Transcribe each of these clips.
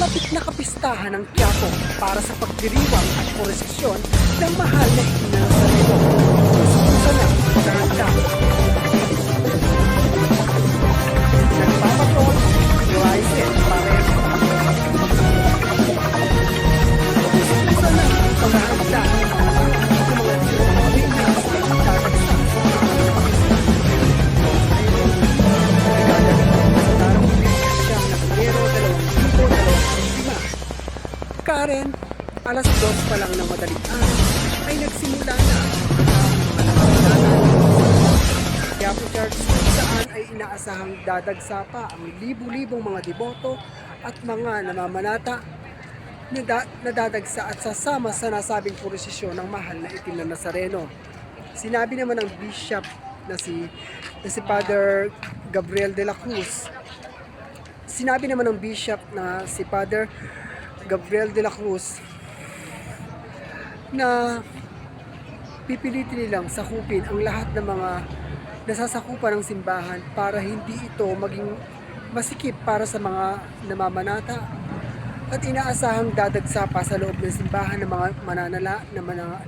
Malapit na kapistahan ng Quiapo para sa pagdiriwang at prosesyon ng mahal na Ina Nazareno. Susunod na paghahanda. Nagpapatrol, Glycen Pareho. Susunod na paghahanda ng mga sinungaling na tatagsa. Karen, alas 2 pa lang ng madaling araw ay nagsimula na ang Quiapo Church kung saan ay inaasahang dadagsa pa ang libu-libong mga deboto at mga namamanata na dadagsa at sasama sa nasabing prosesyon ng mahal na Itim na Nazareno. Sinabi naman ng Bishop na si Father Gabriel de la Cruz. Sinabi naman ng Bishop na si Father Gabriel de la Cruz na pipilitin nilang sakupin ang lahat ng mga nasasakupan ng simbahan para hindi ito maging masikip para sa mga namamanata at inaasahang dadagsa pa sa loob ng simbahan ng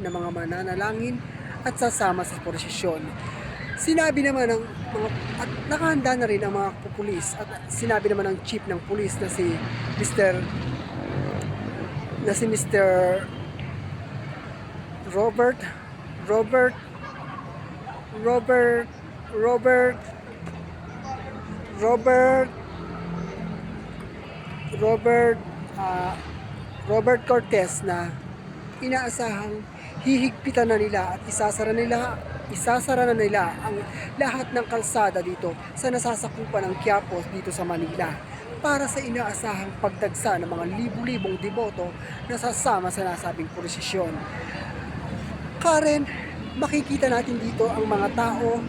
mga mananalangin at sasama sa prosesyon. Sinabi naman ng mga at nakahanda na rin ang mga pulis at sinabi naman ng chief ng pulis na si Mr. Robert Cortez na inaasahang hihigpitan na nila at isasara na nila ang lahat ng kalsada dito sa nasasakupan ng Quiapo dito sa Manila para sa inaasahang pagdagsa ng mga libu-libong deboto na sasama sa nasabing prosesyon. Karen, makikita natin dito ang mga tao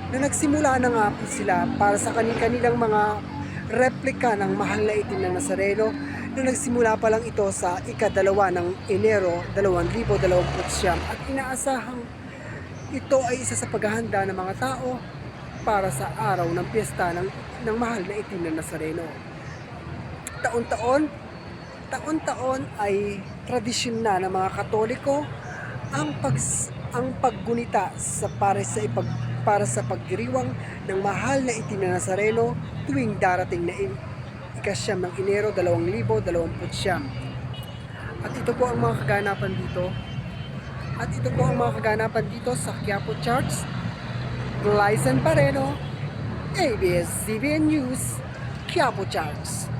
na nagsimula na nga po sila para sa kanilang mga replika ng mahal na Itim na Nazareno na nagsimula pa lang ito sa ika-2 ng Enero 2029 at inaasahang ito ay isa sa paghahanda ng mga tao para sa araw ng piyesta ng mahal na Itim na Nazareno. Taon-taon ay tradisyon na ng mga Katoliko ang paggunita para sa pagdiriwang ng mahal na Itim na Nazareno tuwing darating na ika-9 ng Enero 2029. At ito po ang mga kaganapan dito sa Quiapo Church. Glycen Pareho, ABS-CBN News, Quiapo Church.